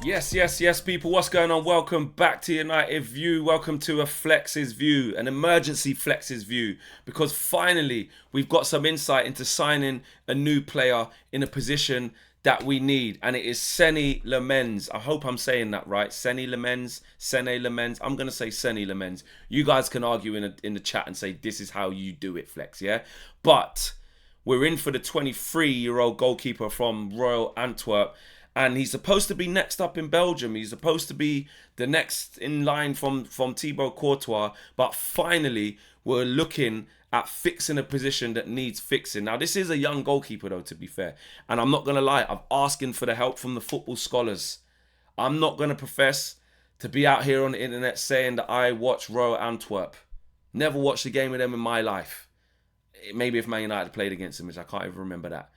Yes, people. What's going on? Welcome back to United View. Welcome to a Flex's View, an emergency Flex's View, because finally we've got some insight into signing a new player in a position that we need, and it is Seny Lammens. I hope I'm saying that right. Seny Lammens. I'm gonna say Seny Lammens. You guys can argue in the chat and say this is how you do it, Flex. Yeah, but we're in for the 23-year-old goalkeeper from Royal Antwerp. And he's supposed to be next up in Belgium. He's supposed to be the next in line from Thibaut Courtois. But finally, we're looking at fixing a position that needs fixing. Now, this is a young goalkeeper, though, to be fair. And I'm not going to lie, I'm asking for the help from the football scholars. I'm not going to profess to be out here on the internet saying that I watch Royal Antwerp. Never watched a game with them in my life. Maybe if Man United played against them, which I can't even remember that.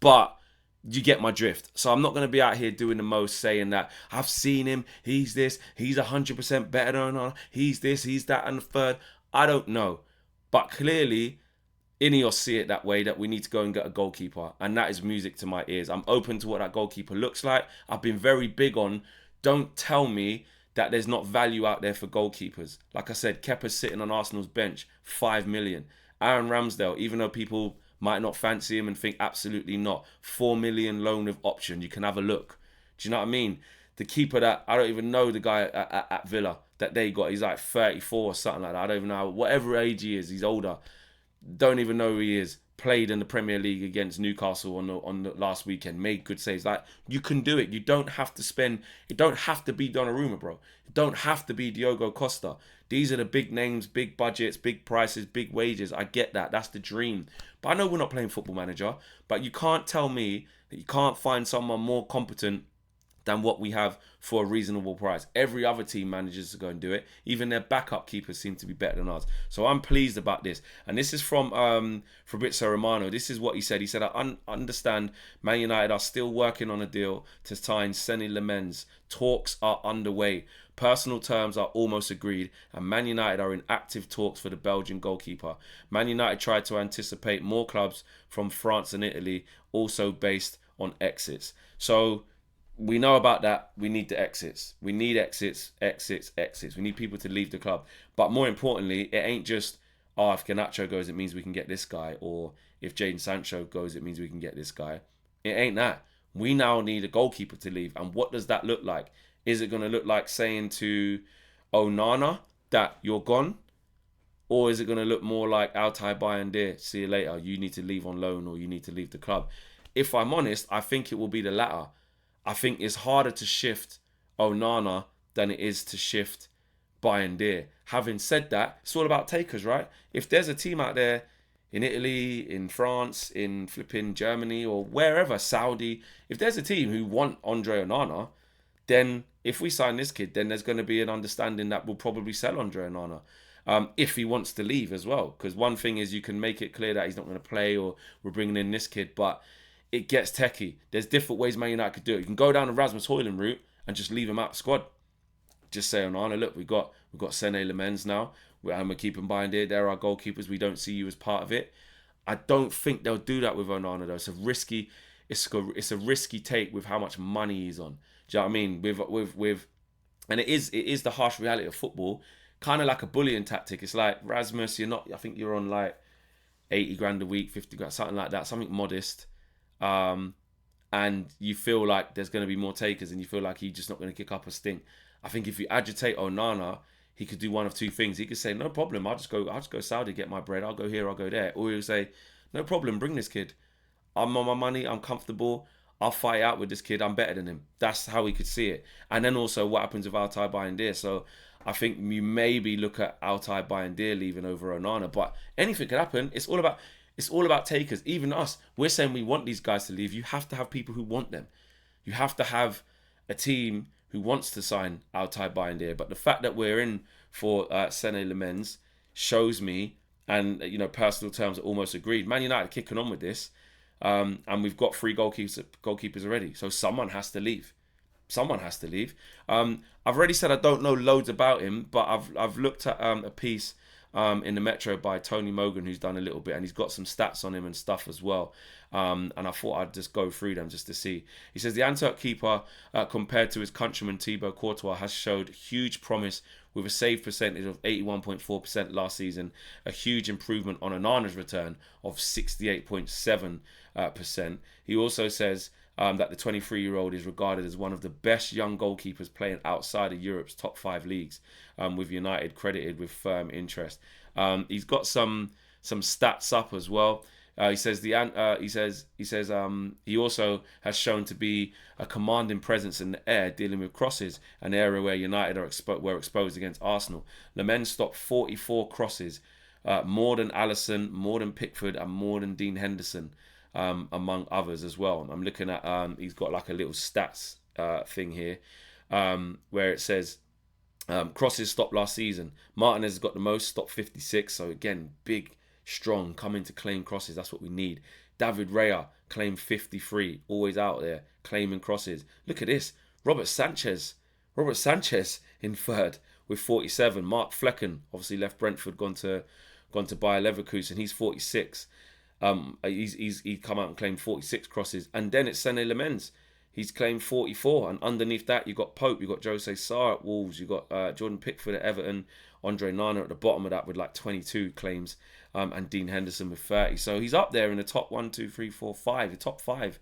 But you get my drift. So I'm not going to be out here doing the most, saying that I've seen him, he's this, he's 100% better than her, he's this, he's that, and the third. I don't know. But clearly, Ineos see it that way, that we need to go and get a goalkeeper. And that is music to my ears. I'm open to what that goalkeeper looks like. I've been very big on, don't tell me that there's not value out there for goalkeepers. Like I said, Kepa's sitting on Arsenal's bench, 5 million. Aaron Ramsdale, even though people might not fancy him and think absolutely not, 4 million loan with option. You can have a look. Do you know what I mean? The keeper that, I don't even know the guy at Villa that they got. He's like 34 or something like that. I don't even know. Whatever age he is, he's older. Don't even know who he is. Played in the Premier League against Newcastle on the last weekend. Made good saves. Like, you can do it. You don't have to spend. It don't have to be Donnarumma, bro. It don't have to be Diogo Costa. These are the big names, big budgets, big prices, big wages. I get that. That's the dream. But I know we're not playing Football Manager. But you can't tell me that you can't find someone more competent than what we have for a reasonable price. Every other team manages to go and do it. Even their backup keepers seem to be better than ours. So I'm pleased about this. And this is from Fabrizio Romano. This is what he said. He said, I understand Man United are still working on a deal to sign Seny Lammens. Talks are underway. Personal terms are almost agreed, and Man United are in active talks for the Belgian goalkeeper. Man United tried to anticipate more clubs from France and Italy, also based on exits. So we know about that. We need the exits. We need exits. We need people to leave the club. But more importantly, it ain't just, oh, if Garnacho goes, it means we can get this guy. Or if Jadon Sancho goes, it means we can get this guy. It ain't that. We now need a goalkeeper to leave. And what does that look like? Is it going to look like saying to Onana that you're gone? Or is it going to look more like Altay Bayındır, see you later, you need to leave on loan or you need to leave the club? If I'm honest, I think it will be the latter. I think it's harder to shift Onana than it is to shift Bayındır. Having said that, it's all about takers, right? If there's a team out there in Italy, in France, in flipping Germany or wherever, Saudi, if there's a team who want Andre Onana, then if we sign this kid, then there's going to be an understanding that we'll probably sell Andre Onana. If he wants to leave as well. Because one thing is you can make it clear that he's not going to play or we're bringing in this kid, but it gets techie. There's different ways Man United could do it. You can go down the Rasmus Højlund route and just leave him out of the squad. Just say, Onana, look, we've got Seny Lammens now. We're keeping Bayındır. They're our goalkeepers. We don't see you as part of it. I don't think they'll do that with Onana though. It's a risky take with how much money he's on. Do you know what I mean? With and it is the harsh reality of football. Kind of like a bullying tactic. It's like, Rasmus, I think you're on like 80 grand a week, 50 grand, something like that, something modest. And you feel like there's going to be more takers and you feel like he's just not going to kick up a stink. I think if you agitate Onana, he could do one of two things. He could say, no problem, I'll just go Saudi, get my bread, I'll go here, I'll go there. Or he'll say, no problem, bring this kid. I'm on my money, I'm comfortable, I'll fight out with this kid, I'm better than him. That's how he could see it. And then also what happens with Altay Bayındır. So I think you maybe look at Altay Bayındır leaving over Onana, but anything could happen. It's all about takers. Even us, we're saying we want these guys to leave. You have to have people who want them. You have to have a team who wants to sign Altay Bayındır. But the fact that we're in for Seny Lammens shows me, and personal terms are almost agreed. Man United are kicking on with this, and we've got 3 goalkeepers already. So someone has to leave. I've already said I don't know loads about him, but I've looked at a piece in the Metro by Tony Mogan, who's done a little bit, and he's got some stats on him and stuff as well. And I thought I'd just go through them just to see. He says the Antwerp keeper, compared to his countryman Thibaut Courtois, has showed huge promise with a save percentage of 81.4% last season, a huge improvement on Onana's return of 68.7%. He also says that the 23-year-old is regarded as one of the best young goalkeepers playing outside of Europe's top 5 leagues, with United credited with firm interest. He's got some stats up as well. He says he also has shown to be a commanding presence in the air, dealing with crosses, an area where United were exposed against Arsenal. Lammens stopped 44 crosses, more than Alisson, more than Pickford, and more than Dean Henderson, among others as well. I'm looking at he's got like a little stats thing here, where it says crosses stopped last season. Martinez has got the most, stopped 56. So again, big, strong, coming to claim crosses. That's what we need. David Raya claimed 53, always out there claiming crosses. Look at this, Robert Sanchez in third with 47. Mark Flecken obviously left Brentford, gone to Bayer Leverkusen. He's 46. He's come out and claimed 46 crosses, and then it's Sané Lammens. He's claimed 44, and underneath that you got Pope, you got Jose Sarr at Wolves, you got Jordan Pickford at Everton, Andre Nana at the bottom of that with like 22 claims, and Dean Henderson with 30. So he's up there in the top 1, 2, 3, 4, 5, the top 5.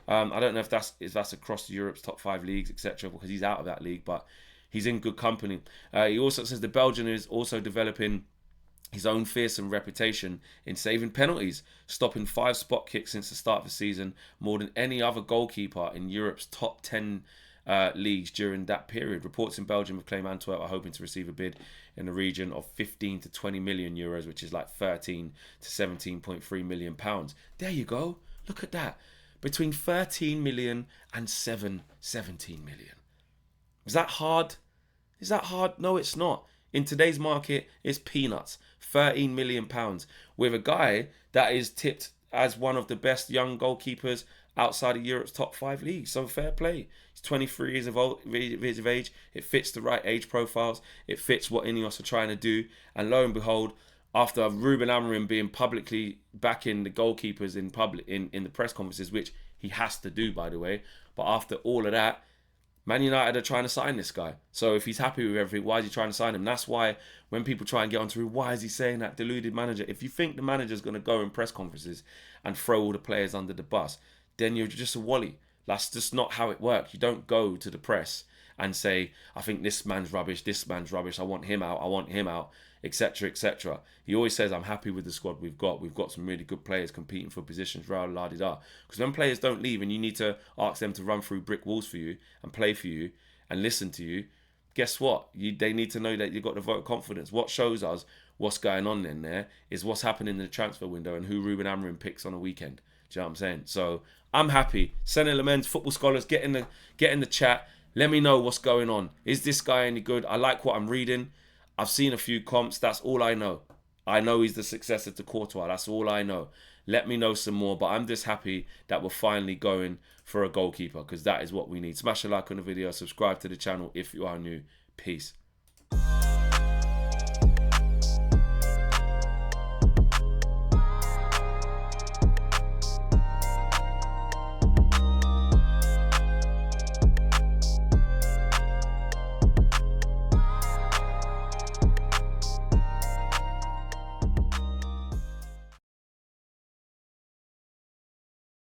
I don't know if that's across Europe's top 5 leagues, etc., because he's out of that league, but he's in good company. He also says the Belgian is also developing his own fearsome reputation in saving penalties, stopping 5 spot kicks since the start of the season, more than any other goalkeeper in Europe's top 10 leagues during that period. Reports in Belgium have claimed Antwerp are hoping to receive a bid in the region of 15 to 20 million euros, which is like 13 to 17.3 million pounds. There you go. Look at that. Between 13 million and 17 million. Is that hard? Is that hard? No, it's not. In today's market, it's peanuts. 13 million pounds with a guy that is tipped as one of the best young goalkeepers outside of Europe's top 5 leagues. So fair play. He's 23 years of age. It fits the right age profiles. It fits what Ineos are trying to do. And lo and behold, after Ruben Amorim being publicly backing the goalkeepers in the press conferences, which he has to do, by the way, but after all of that, Man United are trying to sign this guy. So if he's happy with everything, why is he trying to sign him? That's why when people try and get onto why is he saying that, deluded manager? If you think the manager's going to go in press conferences and throw all the players under the bus, then you're just a wally. That's just not how it works. You don't go to the press and say, I think this man's rubbish, I want him out, etc., etc. He always says, I'm happy with the squad we've got. We've got some really good players competing for positions, la-di-da. Because when players don't leave and you need to ask them to run through brick walls for you and play for you and listen to you, guess what? They need to know that you've got the vote of confidence. What shows us what's going on in there is what's happening in the transfer window and who Ruben Amorim picks on a weekend. Do you know what I'm saying? So I'm happy. Sané Lammens, football scholars, get in the chat. Let me know what's going on. Is this guy any good? I like what I'm reading. I've seen a few comps. That's all I know. I know he's the successor to Courtois. That's all I know. Let me know some more. But I'm just happy that we're finally going for a goalkeeper, because that is what we need. Smash a like on the video. Subscribe to the channel if you are new. Peace.